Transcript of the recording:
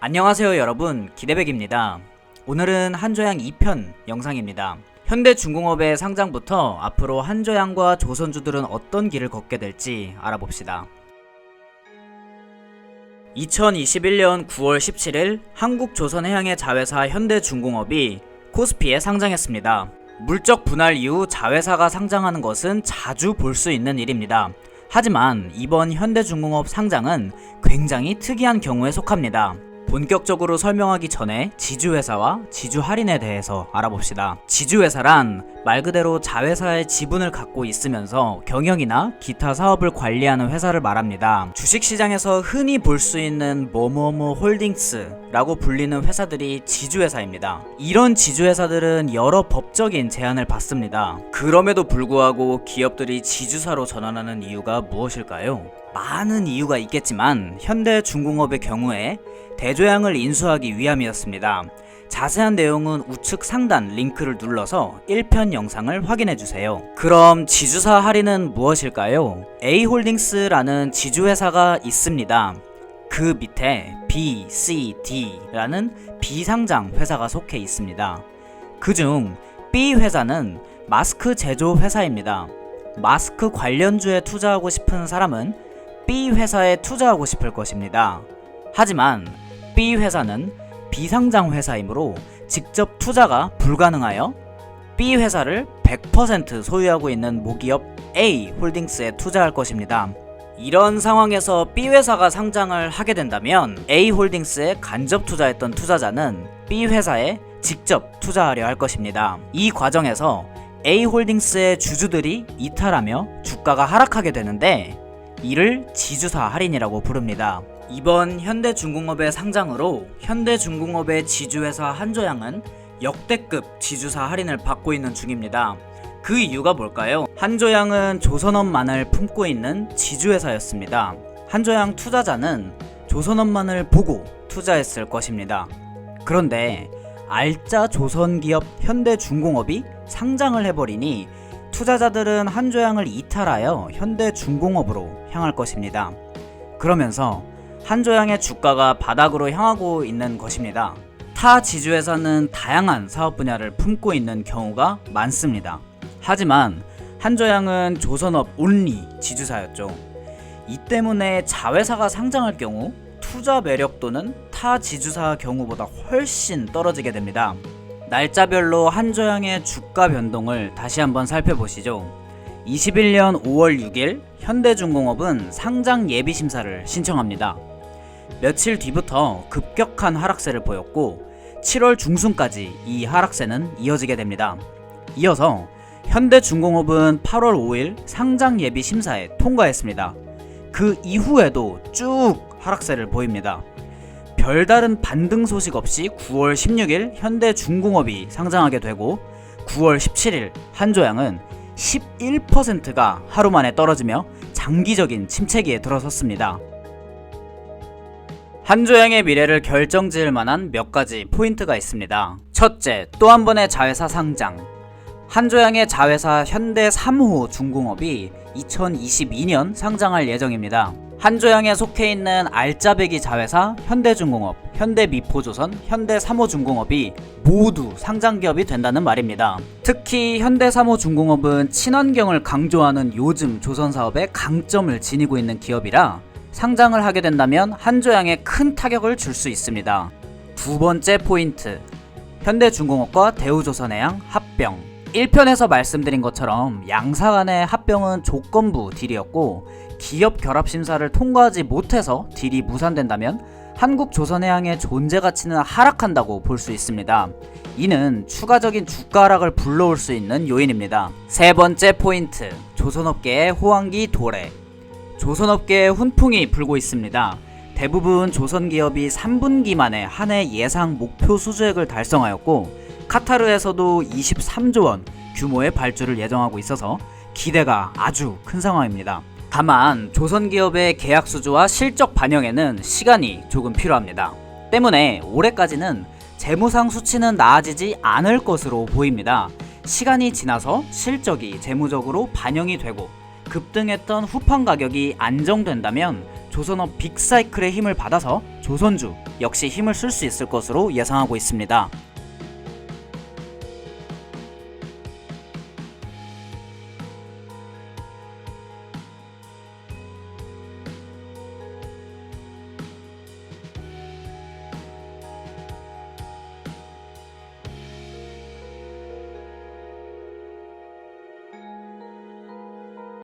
안녕하세요 여러분, 기대백입니다. 오늘은 한조양 2편 영상입니다. 현대중공업의 상장부터 앞으로 한조양과 조선주들은 어떤 길을 걷게 될지 알아봅시다. 2021년 9월 17일 한국조선해양의 자회사 현대중공업이 코스피에 상장했습니다. 물적 분할 이후 자회사가 상장하는 것은 자주 볼 수 있는 일입니다. 하지만 이번 현대중공업 상장은 굉장히 특이한 경우에 속합니다. 본격적으로 설명하기 전에 지주회사와 지주할인에 대해서 알아봅시다. 지주회사란 말 그대로 자회사의 지분을 갖고 있으면서 경영이나 기타 사업을 관리하는 회사를 말합니다. 주식시장에서 흔히 볼 수 있는 뭐뭐뭐 홀딩스라고 불리는 회사들이 지주회사입니다. 이런 지주회사들은 여러 법적인 제한을 받습니다. 그럼에도 불구하고 기업들이 지주사로 전환하는 이유가 무엇일까요? 많은 이유가 있겠지만 현대중공업의 경우에 대조양을 인수하기 위함이었습니다. 자세한 내용은 우측 상단 링크를 눌러서 1편 영상을 확인해주세요. 그럼 지주사 할인은 무엇일까요? A홀딩스라는 지주회사가 있습니다. 그 밑에 B, C, D라는 비상장 회사가 속해 있습니다. 그중 B 회사는 마스크 제조 회사입니다. 마스크 관련주에 투자하고 싶은 사람은 B 회사에 투자하고 싶을 것입니다. 하지만 B 회사는 비상장 회사이므로 직접 투자가 불가능하여 B 회사를 100% 소유하고 있는 모기업 A 홀딩스에 투자할 것입니다. 이런 상황에서 B 회사가 상장을 하게 된다면 A 홀딩스에 간접 투자했던 투자자는 B 회사에 직접 투자하려 할 것입니다. 이 과정에서 A 홀딩스의 주주들이 이탈하며 주가가 하락하게 되는데 이를 지주사 할인이라고 부릅니다. 이번 현대중공업의 상장으로 현대중공업의 지주회사 한조양은 역대급 지주사 할인을 받고 있는 중입니다. 그 이유가 뭘까요? 한조양은 조선업만을 품고 있는 지주회사였습니다. 한조양 투자자는 조선업만을 보고 투자했을 것입니다. 그런데 알짜 조선기업 현대중공업이 상장을 해버리니 투자자들은 한조양을 이탈하여 현대중공업으로 향할 것입니다. 그러면서 한조양의 주가가 바닥으로 향하고 있는 것입니다. 타 지주회사는 다양한 사업 분야를 품고 있는 경우가 많습니다. 하지만 한조양은 조선업 온리 지주사였죠. 이 때문에 자회사가 상장할 경우 투자 매력도는 타 지주사 경우보다 훨씬 떨어지게 됩니다. 날짜별로 한조양의 주가 변동을 다시 한번 살펴보시죠. 21년 5월 6일 현대중공업은 상장 예비심사를 신청합니다. 며칠 뒤부터 급격한 하락세를 보였고 7월 중순까지 이 하락세는 이어지게 됩니다. 이어서 현대중공업은 8월 5일 상장 예비심사에 통과했습니다. 그 이후에도 쭉 하락세를 보입니다. 별다른 반등 소식 없이 9월 16일 현대중공업이 상장하게 되고 9월 17일 한조양은 11%가 하루 만에 떨어지며 장기적인 침체기에 들어섰습니다. 한조양의 미래를 결정지을 만한 몇 가지 포인트가 있습니다. 첫째, 또 한 번의 자회사 상장. 한조양의 자회사 현대 3호 중공업이 2022년 상장할 예정입니다. 한조양에 속해 있는 알짜배기 자회사 현대중공업, 현대미포조선, 현대 3호 중공업이 모두 상장기업이 된다는 말입니다. 특히 현대 3호 중공업은 친환경을 강조하는 요즘 조선사업에 강점을 지니고 있는 기업이라 상장을 하게 된다면 한조양에 큰 타격을 줄 수 있습니다. 두 번째 포인트, 현대중공업과 대우조선해양 합병. 1편에서 말씀드린 것처럼 양사 간의 합병은 조건부 딜이었고 기업 결합 심사를 통과하지 못해서 딜이 무산된다면 한국조선해양의 존재 가치는 하락한다고 볼 수 있습니다. 이는 추가적인 주가 하락을 불러올 수 있는 요인입니다. 세 번째 포인트, 조선업계의 호황기 도래. 조선업계에 훈풍이 불고 있습니다. 대부분 조선기업이 3분기 만에 한 해 예상 목표 수주액을 달성하였고 카타르에서도 23조 원 규모의 발주를 예정하고 있어서 기대가 아주 큰 상황입니다. 다만 조선기업의 계약 수주와 실적 반영에는 시간이 조금 필요합니다. 때문에 올해까지는 재무상 수치는 나아지지 않을 것으로 보입니다. 시간이 지나서 실적이 재무적으로 반영이 되고 급등했던 후판 가격이 안정된다면 조선업 빅사이클의 힘을 받아서 조선주 역시 힘을 쓸 수 있을 것으로 예상하고 있습니다.